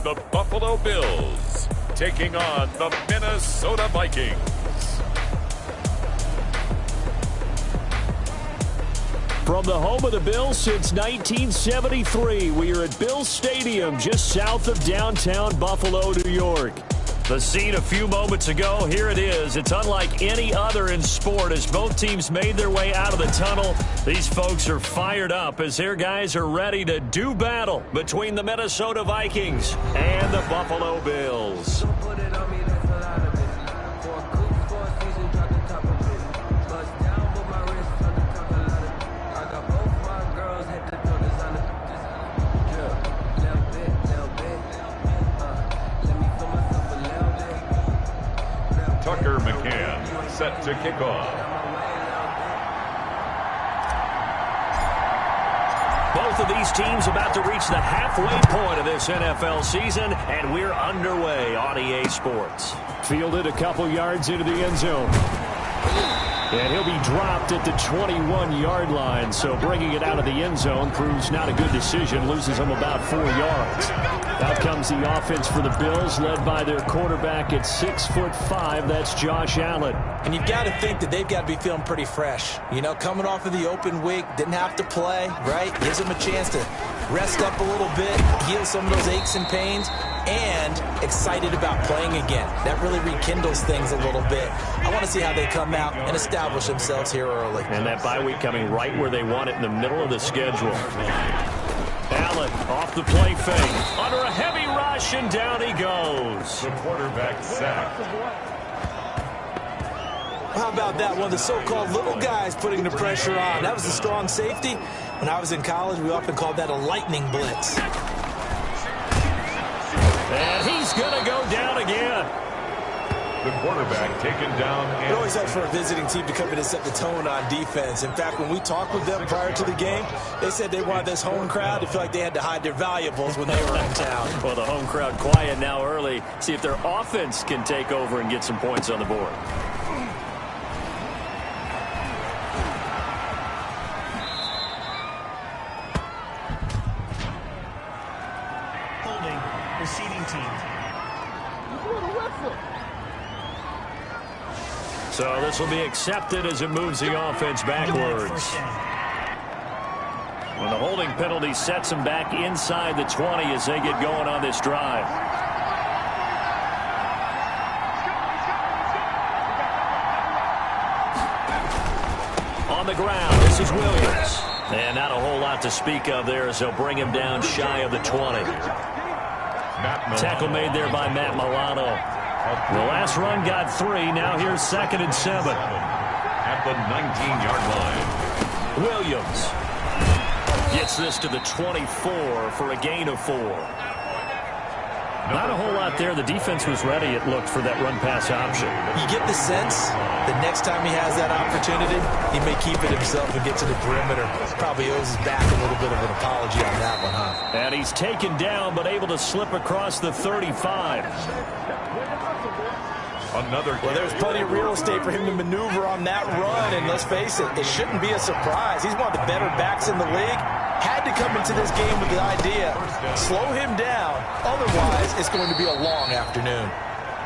the Buffalo Bills, taking on the Minnesota Vikings. From the home of the Bills since 1973, we are at Bills Stadium just south of downtown Buffalo, New York. The scene a few moments ago, here it is. It's unlike any other in sport as both teams made their way out of the tunnel. These folks are fired up as their guys are ready to do battle between the Minnesota Vikings and the Buffalo Bills. Set to kick off. Both of these teams about to reach the halfway point of this NFL season, and we're underway on EA Sports. Fielded a couple yards into the end zone. And he'll be dropped at the 21-yard line, so bringing it out of the end zone proves not a good decision, loses him about 4 yards. Out comes the offense for the Bills, led by their quarterback at 6'5", that's Josh Allen. And you've got to think that they've got to be feeling pretty fresh. You know, coming off of the open week, didn't have to play, right? Gives them a chance to rest up a little bit, heal some of those aches and pains, and excited about playing again. That really rekindles things a little bit. I want to see how they come out and establish themselves here early. And that bye week coming right where they want it in the middle of the schedule. Allen off the play fake. Under a heavy rush, and down he goes. The quarterback sacked. How about that? One of the so-called little guys putting the pressure on. That was a strong safety. When I was in college, we often called that a lightning blitz. And he's going to go down again. The quarterback taken down. It always helps for a visiting team to come in and set the tone on defense. In fact, when we talked with them prior to the game, they said they wanted this home crowd to feel like they had to hide their valuables when they were in town. Well, the home crowd quiet now early. See if their offense can take over and get some points on the board. Receiving team. So this will be accepted as it moves the offense backwards. When the holding penalty sets them back inside the 20 as they get going on this drive. On the ground, this is Williams. And not a whole lot to speak of there as they'll bring him down shy of the 20. Tackle made there by Matt Milano. The last run got 3. Now here's 2nd and 7. At the 19-yard line. Williams gets this to the 24 for a gain of 4. Not a whole lot there. The defense was ready, it looked, for that run-pass option. You get the sense that next time he has that opportunity, he may keep it himself and get to the perimeter. Probably owes his back a little bit of an apology on that one, huh? And he's taken down, but able to slip across the 35. Well, there's plenty of real estate for him to maneuver on that run, and let's face it, it shouldn't be a surprise. He's one of the better backs in the league. Had to come into this game with the idea, slow him down, otherwise it's going to be a long afternoon.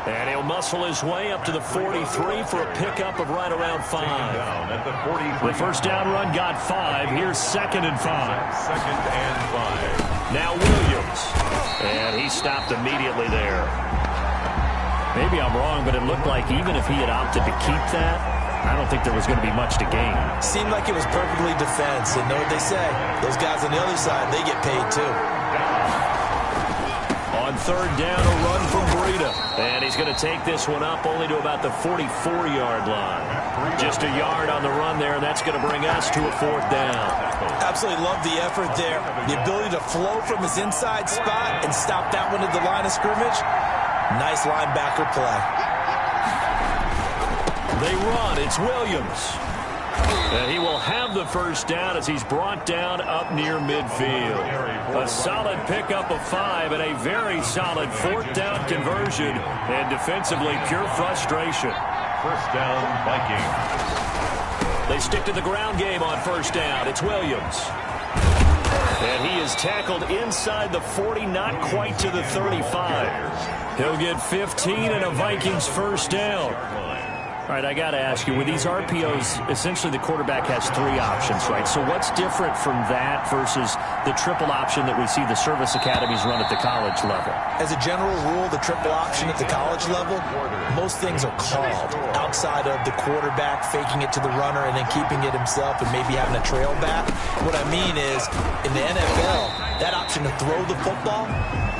And he'll muscle his way up to the 43 for a pickup of right around 5. The first down run got 5. Here's 2nd and 5. 2nd and 5. Now Williams. And he stopped immediately there. Maybe I'm wrong, but it looked like even if he had opted to keep that, I don't think there was going to be much to gain. Seemed like it was perfectly defense. And know what they say? Those guys on the other side, they get paid too. On 3rd down, a run from Breida. And he's going to take this one up only to about the 44-yard line. Just a yard on the run there, and that's going to bring us to a 4th down. Absolutely love the effort there. The ability to flow from his inside spot and stop that one at the line of scrimmage. Nice linebacker play. They run. It's Williams. And he will have the first down as he's brought down up near midfield. A solid pickup of 5 and a very solid 4th down conversion. And defensively, pure frustration. 1st down, Vikings. They stick to the ground game on 1st down. It's Williams. And he is tackled inside the 40, not quite to the 35. He'll get 15 and a Vikings first down. All right, I got to ask you, with these RPOs, essentially the quarterback has 3 options, right? So what's different from that versus the triple option that we see the service academies run at the college level? As a general rule, the triple option at the college level, most things are called outside of the quarterback faking it to the runner and then keeping it himself and maybe having a trail back. What I mean is, in the NFL, that option to throw the football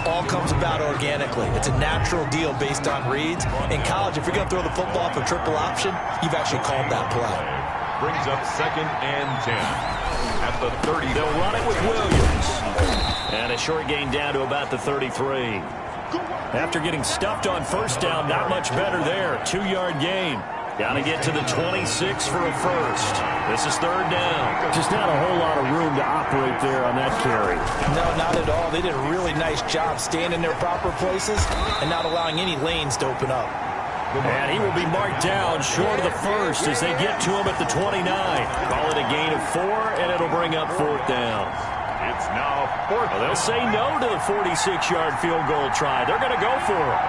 all comes about organically. It's a natural deal based on reads. In college, if you're going to throw the football for triple option, you've actually called that play. Brings up 2nd and 10 at the 30. They'll run it with Williams. And a short gain down to about the 33. After getting stuffed on first down, not much better there. 2-yard gain. Got to get to the 26 for a first. This is 3rd down. Just not a whole lot of room to operate there on that carry. No, not at all. They did a really nice job staying in their proper places and not allowing any lanes to open up. And he will be marked down short of the first as they get to him at the 29. Call it a gain of 4, and it'll bring up 4th down. It's now 4th. Well, they'll say no to the 46-yard field goal try. They're going to go for it.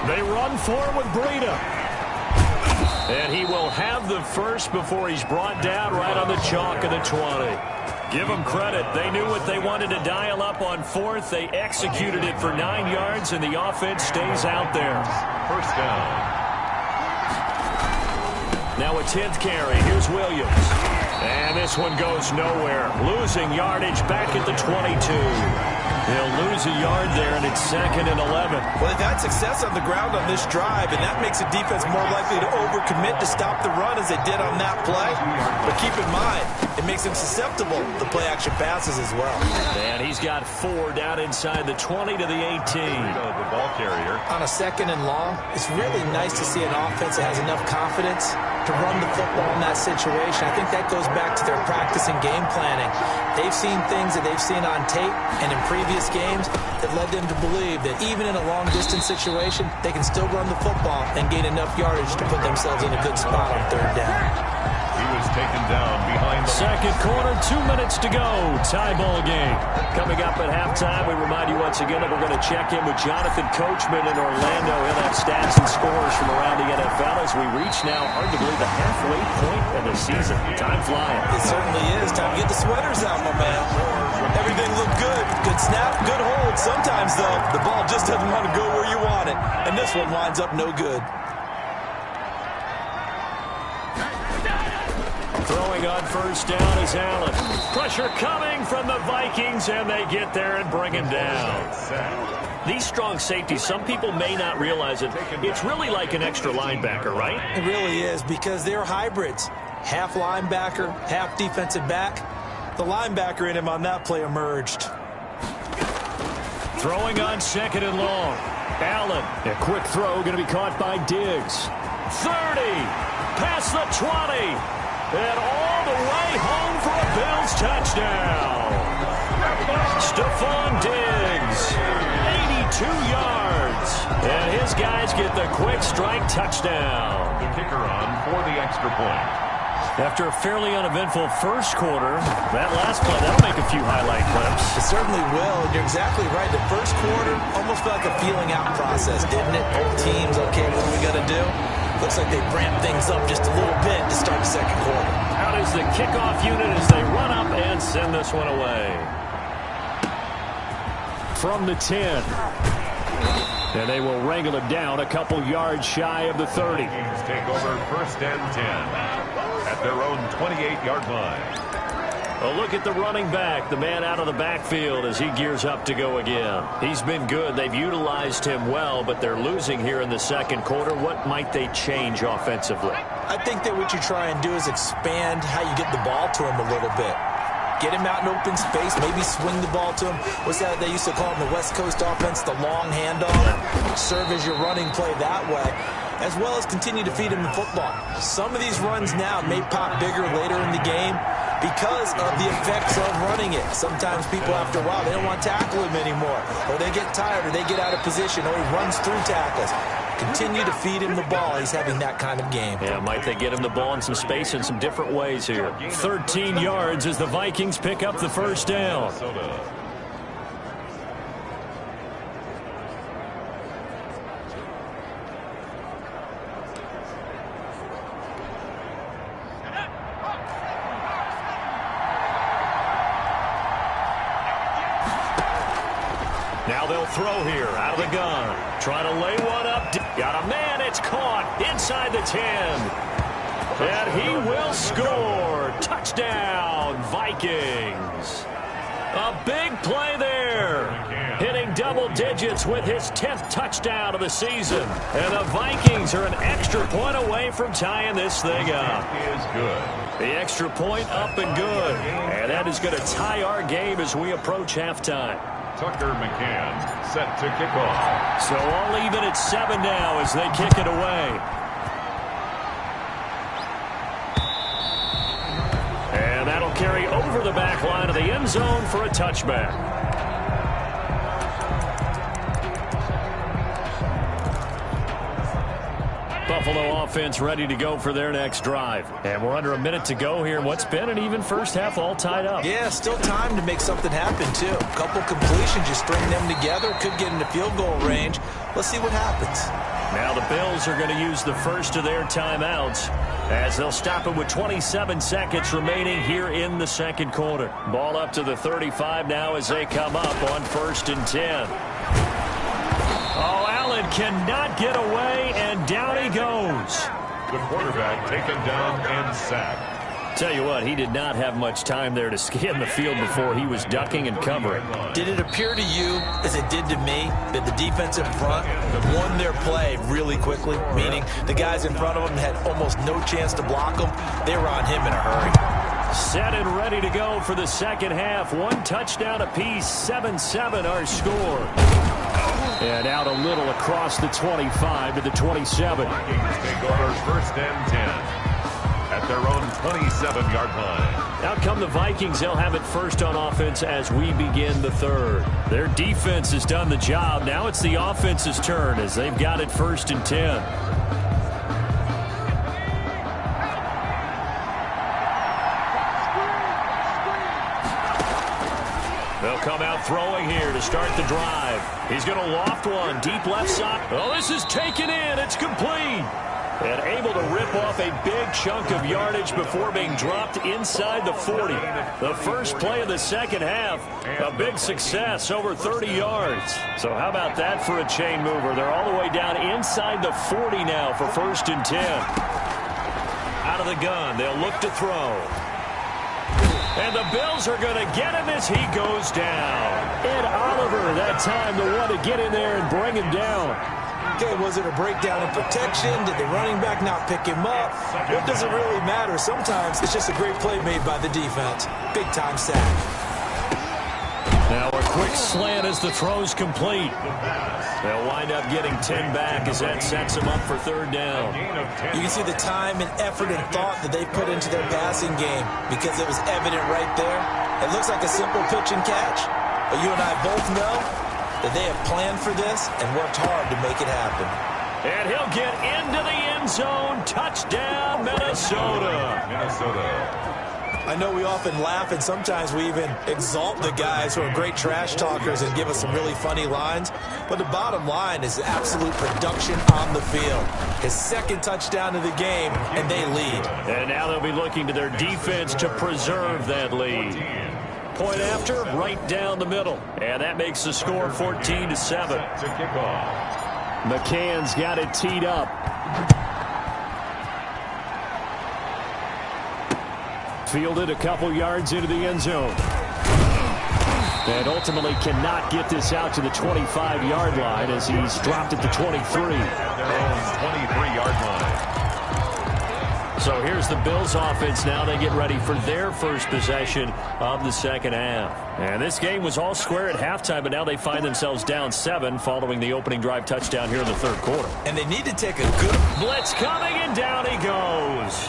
They run for it with Breida. And he will have the first before he's brought down right on the chalk of the 20. Give them credit. They knew what they wanted to dial up on 4th. They executed it for 9 yards, and the offense stays out there. First down. Now a 10th carry. Here's Williams. And this one goes nowhere. Losing yardage back at the 22. They'll lose a yard there, and it's 2nd and 11. Well, they've had success on the ground on this drive, and that makes a defense more likely to overcommit to stop the run as they did on that play. But keep in mind, it makes them susceptible to play-action passes as well. And he's got 4 down inside the 20 to the 18. The ball carrier. On a 2nd and long, it's really nice to see an offense that has enough confidence to run the football in that situation. I think that goes back to their practice and game planning. They've seen things that they've seen on tape and in previous games that led them to believe that even in a long-distance situation, they can still run the football and gain enough yardage to put themselves in a good spot on 3rd down. He was taken down behind the 2nd quarter, 2 minutes to go. Tie ball game. Coming up at halftime, we remind you once again that we're going to check in with Jonathan Coachman in Orlando. He'll have stats and scores from around the NFL as we reach now arguably the halfway point of the season. Time flying. It certainly is. Time to get the sweaters out, my man. Everything looked good. Good snap, good hold. Sometimes, though, the ball just doesn't want to go where you want it. And this one winds up no good. Throwing on first down is Allen. Pressure coming from the Vikings, and they get there and bring him down. These strong safeties, some people may not realize it. It's really like an extra linebacker, right? It really is, because they're hybrids. Half linebacker, half defensive back. The linebacker in him on that play emerged. Throwing on 2nd and long. Allen. A quick throw going to be caught by Diggs. 30. Past the 20. And all the way home for a Bills touchdown. Stephon Diggs, 82 yards. And his guys get the quick strike touchdown. The kicker on for the extra point. After a fairly uneventful first quarter, that last play, that'll make a few highlight clips. It certainly will. And you're exactly right. The first quarter almost felt like a feeling out process, didn't it? Both teams, okay, what are we going to do? Looks like they ramped things up just a little bit to start the 2nd quarter. Out is the kickoff unit as they run up and send this one away. From the 10. And they will wrangle it down a couple yards shy of the 30. Take over 1st and 10 at their own 28-yard line. A look at the running back, the man out of the backfield as he gears up to go again. He's been good. They've utilized him well, but they're losing here in the 2nd quarter. What might they change offensively? I think that what you try and do is expand how you get the ball to him a little bit. Get him out in open space, maybe swing the ball to him. What's that they used to call in the West Coast offense, the long handoff? Serve as your running play that way, as well as continue to feed him the football. Some of these runs now may pop bigger later in the game because of the effects of running it. Sometimes people, after a while, they don't want to tackle him anymore, or they get tired, or they get out of position, or he runs through tackles. Continue to feed him the ball. He's having that kind of game. Yeah, might they get him the ball in some space in some different ways here. 13 yards as the Vikings pick up the first down. Now they'll throw here out of the gun. Trying to lay one up. Got a man. It's caught inside the 10. And he will score. Touchdown, Vikings. A big play there. Hitting double digits with his 10th touchdown of the season. And the Vikings are an extra point away from tying this thing up. The extra point up and good. And that is going to tie our game as we approach halftime. Tucker McCann set to kick off. So all even at 7 now as they kick it away. And that'll carry over the back line of the end zone for a touchback. Buffalo offense ready to go for their next drive. And we're under a minute to go here. What's been an even first half all tied up. Yeah, still time to make something happen, too. A couple completions, you string them together. Could get into field goal range. Let's see what happens. Now the Bills are going to use the first of their timeouts as they'll stop it with 27 seconds remaining here in the second quarter. Ball up to the 35 now as they come up on 1st and 10. Oh, Allen cannot get away, and down he goes. The quarterback taken down and sacked. Tell you what, he did not have much time there to scan the field before he was ducking and covering. Did it appear to you, as it did to me, that the defense in front won their play really quickly? Meaning the guys in front of them had almost no chance to block them. They were on him in a hurry. Set and ready to go for the second half. 1 touchdown apiece, 7-7 our score. And out a little across the 25 to the 27. Vikings take over 1st and 10 at their own 27-yard line. Out come the Vikings. They'll have it first on offense as we begin the third. Their defense has done the job. Now it's the offense's turn as they've got it 1st and 10. They'll come out throwing here to start the drive. He's going to loft one deep left side. Oh, this is taken in. It's complete. And able to rip off a big chunk of yardage before being dropped inside the 40. The first play of the second half, a big success, over 30 yards. So how about that for a chain mover? They're all the way down inside the 40 now for 1st and 10. Out of the gun, they'll look to throw. And the Bills are going to get him as he goes down. And Oliver, that time, the one to get in there and bring him down. Okay, was it a breakdown in protection? Did the running back not pick him up? It doesn't really matter. Sometimes it's just a great play made by the defense. Big-time sack. Now a quick slant as the throw's complete. They'll wind up getting 10 back as that sets them up for 3rd down. You can see the time and effort and thought that they put into their passing game because it was evident right there. It looks like a simple pitch and catch, but you and I both know that they have planned for this and worked hard to make it happen. And he'll get into the end zone. Touchdown, Minnesota. I know we often laugh and sometimes we even exalt the guys who are great trash talkers and give us some really funny lines. But the bottom line is absolute production on the field. His 2nd touchdown of the game, and they lead. And now they'll be looking to their defense to preserve that lead. Point after, right down the middle. And that makes the score 14-7. McCann's got it teed up. Fielded a couple yards into the end zone. And ultimately cannot get this out to the 25-yard line as he's dropped at the 23. At their own 23-yard line. So here's the Bills offense now. They get ready for their first possession of the second half. And this game was all square at halftime, but now they find themselves down 7 following the opening drive touchdown here in the 3rd quarter. And they need to take a good blitz coming, and down he goes.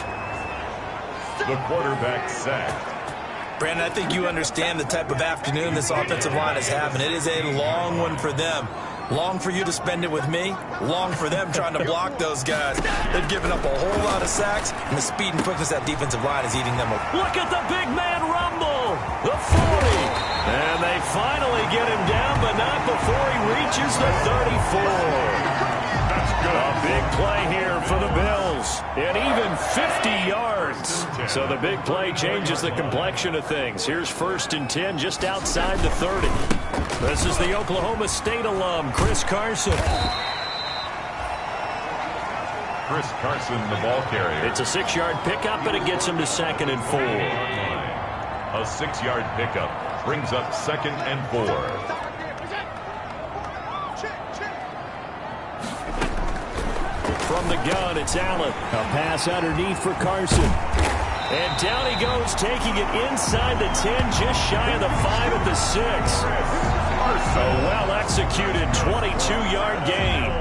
The quarterback sacked. Brandon, I think you understand the type of afternoon this offensive line is having. It is a long one for them. Long for you to spend it with me. Long for them trying to block those guys. They've given up a whole lot of sacks, and the speed and quickness of that defensive line is eating them up. Look at the big man rumble. The 40. And they finally get him down, but not before he reaches the 34. That's good. A big play here for the Bills. And even 50 yards. So the big play changes the complexion of things. Here's 1st and 10 just outside the 30. This is the Oklahoma State alum, Chris Carson. Chris Carson, the ball carrier. It's a 6-yard pickup, and it gets him to 2nd and 4. A 6-yard pickup brings up 2nd and 4. From the gun, it's Allen. A pass underneath for Carson. And down he goes, taking it inside the 10, just shy of the 5 at the 6. A well-executed 22-yard gain.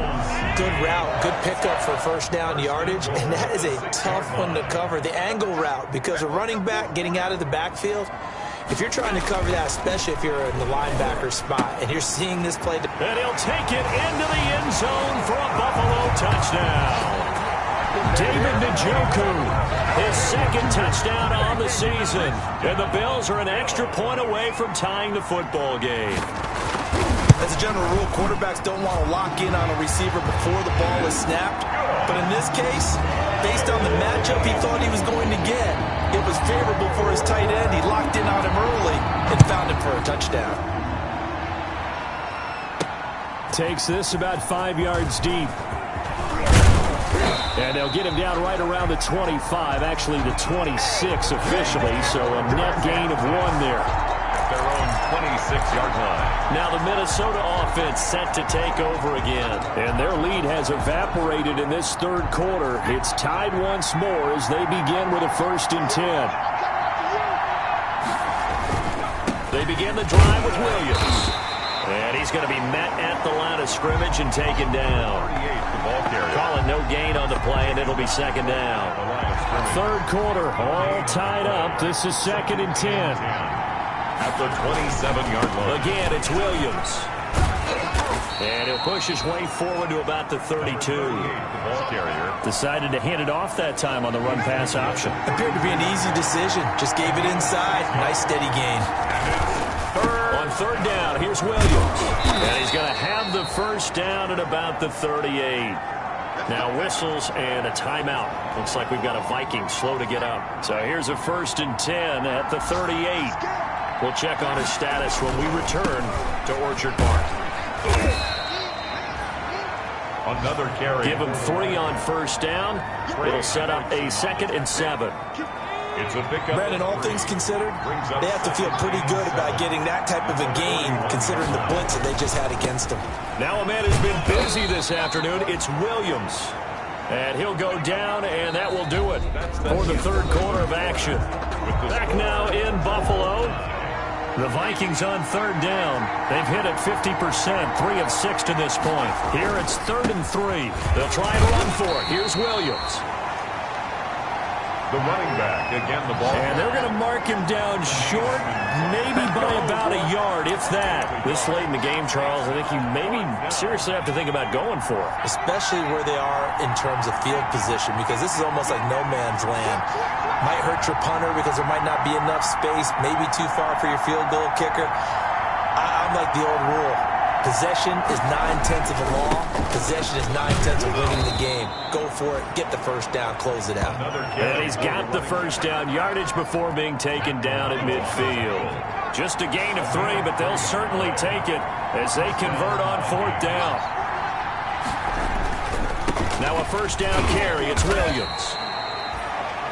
Good route, good pickup for 1st down yardage, and that is a tough one to cover. The angle route, because a running back getting out of the backfield, if you're trying to cover that, especially if you're in the linebacker spot, and you're seeing this play. And he'll take it into the end zone for a Buffalo touchdown. David Njoku, his 2nd touchdown on the season. And the Bills are an extra point away from tying the football game. As a general rule, quarterbacks don't want to lock in on a receiver before the ball is snapped. But in this case, based on the matchup he thought he was going to get, it was favorable for his tight end. He locked in on him early and found him for a touchdown. Takes this about 5 yards deep. And they'll get him down right around the 25, actually the 26 officially, so a net gain of 1 there. At their own 26-yard line. Now the Minnesota offense set to take over again. And their lead has evaporated in this 3rd quarter. It's tied once more as they begin with a 1st and 10. They begin the drive with Williams. And he's going to be met at the line of scrimmage and taken down. 38, the ball carrier. Calling no gain on the play, and it'll be 2nd down. 3rd quarter, all tied up. This is 2nd and 10. At the 27-yard line. Again, it's Williams. And he'll push his way forward to about the 32. The ball carrier. Decided to hand it off that time on the run-pass option. Appeared to be an easy decision. Just gave it inside. Nice steady gain. On 3rd down, here's Williams. And he's going to have the 1st down at about the 38. Now whistles and a timeout. Looks like we've got a Viking slow to get up. So here's a 1st and 10 at the 38. We'll check on his status when we return to Orchard Park. Another carry. Give him 3 on 1st down. It'll set up a 2nd and 7. It's a pickup. Brandon, all things considered, they have to feel pretty good about getting that type of a gain, considering the blitz that they just had against them. Now a man has been busy this afternoon. It's Williams. And he'll go down, and that will do it for the 3rd quarter of action. Back now in Buffalo. The Vikings on 3rd down. They've hit it 50%, 3 of 6 to this point. Here it's 3rd and 3. They'll try and run for it. Here's Williams. The running back, again the ball. And they're going to mark him down short, maybe by about a yard, if that. This late in the game, Charles, I think you maybe seriously have to think about going for it. Especially where they are in terms of field position, because this is almost like no man's land. Might hurt your punter because there might not be enough space, maybe too far for your field goal kicker. I'm like the old rule. Possession is 9/10 of the law. Possession is 9/10 of winning the game. Go for it. Get the 1st down. Close it out. And he's got the 1st down yardage before being taken down at midfield. Just a gain of 3, but they'll certainly take it as they convert on 4th down. Now a 1st down carry. It's Williams.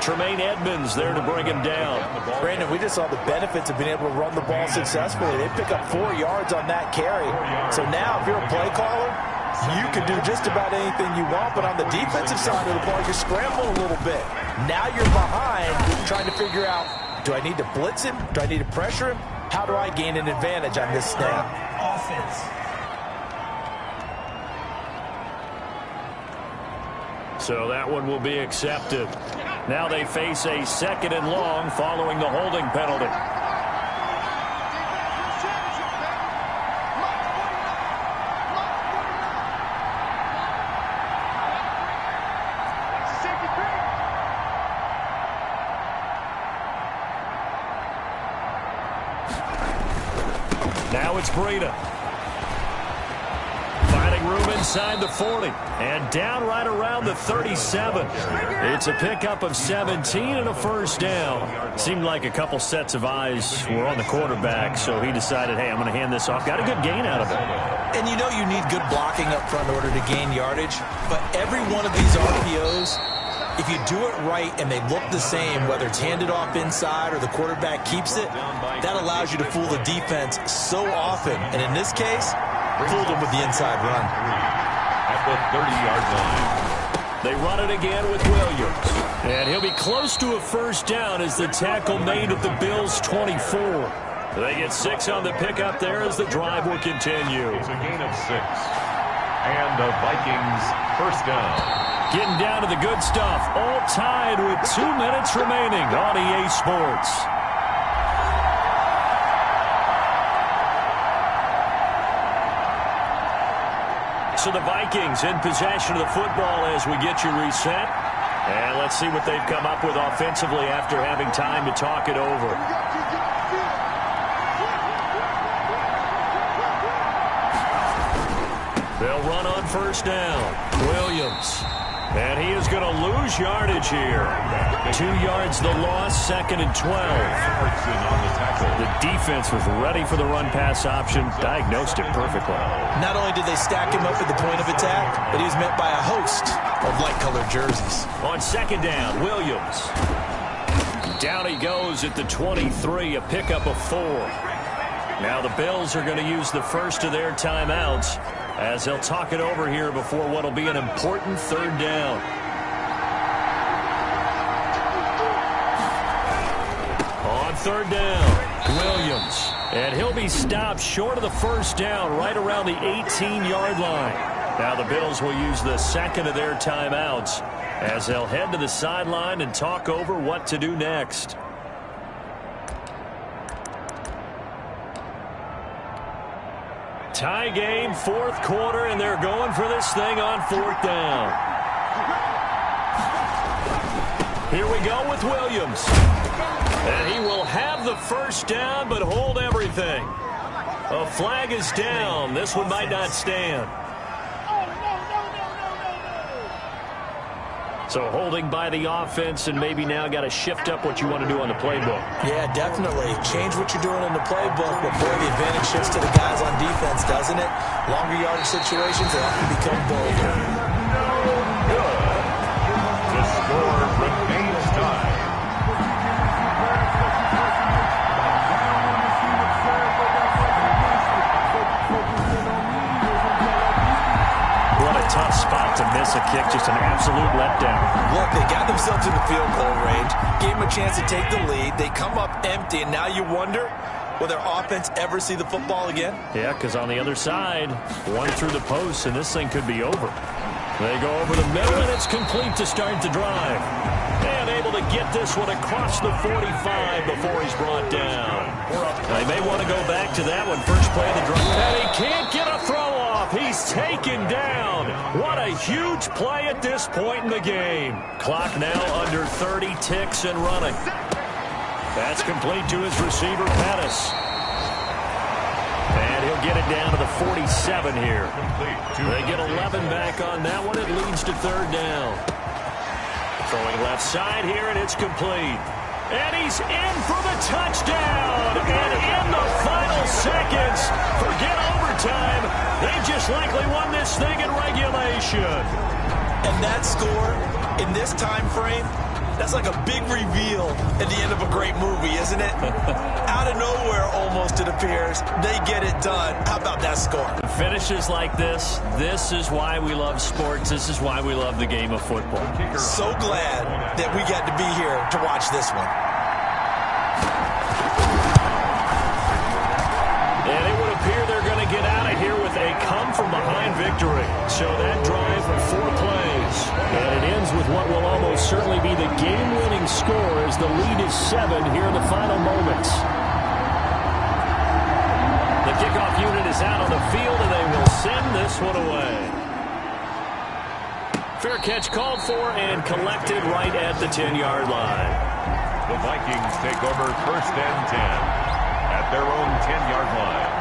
Tremaine Edmonds there to bring him down. Brandon, we just saw the benefits of being able to run the ball successfully. They pick up 4 yards on that carry. So now if you're a play caller, you can do just about anything you want. But on the defensive side of the ball, you're scrambling a little bit. Now you're behind trying to figure out, do I need to blitz him? Do I need to pressure him? How do I gain an advantage on this snap? Offense. So that one will be accepted. Now they face a 2nd and long following the holding penalty. Now it's Breida. Finding room inside the 40. And down right around the 37. It's a pickup of 17 and a first down. Seemed like a couple sets of eyes were on the quarterback, so he decided, hey, I'm going to hand this off. Got a good gain out of it. And you know you need good blocking up front in order to gain yardage. But every one of these RPOs, if you do it right and they look the same, whether it's handed off inside or the quarterback keeps it, that allows you to fool the defense so often. And in this case, fooled them with the inside run. At the 30-yard line. They run it again with Williams. And he'll be close to a first down as the tackle made at the Bills' 24. They get 6 on the pickup there as the drive will continue. It's a gain of 6. And the Vikings first down. Getting down to the good stuff. All tied with 2 minutes remaining on EA Sports. So the Vikings in possession of the football as we get you reset. And let's see what they've come up with offensively after having time to talk it over. They'll run on first down. Williams. And he is going to lose yardage here. 2 yards the loss, 2nd and 12. The defense was ready for the run-pass option, diagnosed it perfectly. Not only did they stack him up at the point of attack, but he was met by a host of light-colored jerseys. On 2nd down, Williams. Down he goes at the 23, a pickup of 4. Now the Bills are going to use the first of their timeouts as they'll talk it over here before what will be an important 3rd down. On 3rd down, Williams. And he'll be stopped short of the first down right around the 18-yard line. Now the Bills will use the 2nd of their timeouts as they'll head to the sideline and talk over what to do next. Tie game, 4th quarter, and they're going for this thing on 4th down. Here we go with Williams. And he will have the first down, but hold everything. A flag is down. This one might not stand. So holding by the offense, and maybe now got to shift up what you want to do on the playbook. Yeah, definitely. Change what you're doing in the playbook, but boy, the advantage shifts to the guys on defense, doesn't it? Longer yardage situations, they often become bolder. Good. The score remains tied. Tough spot to miss a kick, just an absolute letdown. Look, they got themselves in the field goal range, gave them a chance to take the lead. They come up empty, and now you wonder, will their offense ever see the football again? Yeah, because on the other side, one through the post, and this thing could be over. They go over the middle, and it's complete to start the drive. And able to get this one across the 45 before he's brought down. They may want to go back to that one. First play of the drive. And he can't get a throw off. He's taken down. What a huge play at this point in the game. Clock now under 30 ticks and running. That's complete to his receiver, Pettis. And he'll get it down to the 47 here. They get 11 back on that one. It leads to 3rd down. Throwing left side here, and it's complete. And he's in for the touchdown. And in the final seconds, forget overtime. They just likely won this thing in regulation. And that score, in this time frame, that's like a big reveal at the end of a great movie, isn't it? Out of nowhere, almost, it appears, they get it done. How about that score? Finishes like this is why we love sports. This is why we love the game of football. So glad that we got to be here to watch this one. And it would appear they're going to get out of here with a come-from-behind victory. So that drive for 4 plays. And it ends with what will almost certainly be the game-winning score as the lead is 7 here in the final moments. The kickoff unit is out on the field, and they will send this one away. Fair catch called for and collected right at the 10-yard line. The Vikings take over 1st and 10 at their own 10-yard line.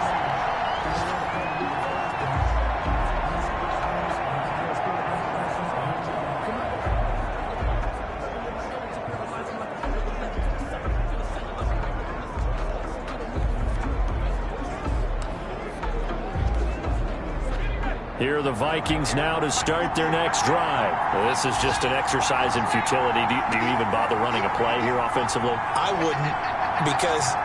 Here are the Vikings now to start their next drive. This is just an exercise in futility. Do you even bother running a play here offensively? I wouldn't, because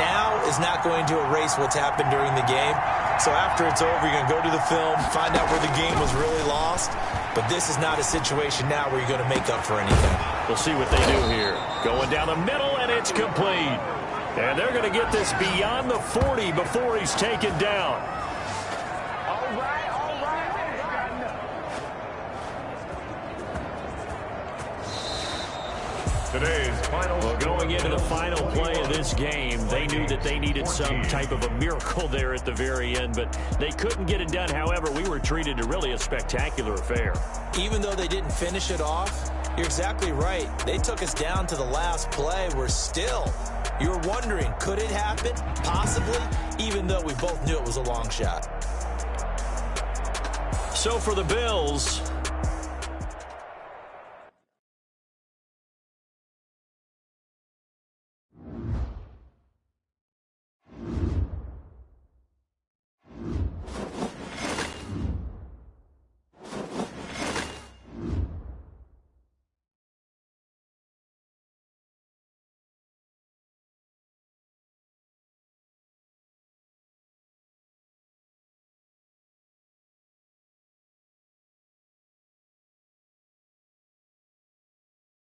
now is not going to erase what's happened during the game. So after it's over, you're going to go to the film, find out where the game was really lost. But this is not a situation now where you're going to make up for anything. We'll see what they do here. Going down the middle, and it's complete. And they're going to get this beyond the 40 before he's taken down. Today's final. Well, going into the final play of this game, they knew that they needed some type of a miracle there at the very end, but they couldn't get it done. However, we were treated to really a spectacular affair. Even though they didn't finish it off, you're exactly right. They took us down to the last play. You're wondering, could it happen? Possibly, even though we both knew it was a long shot. So for the Bills,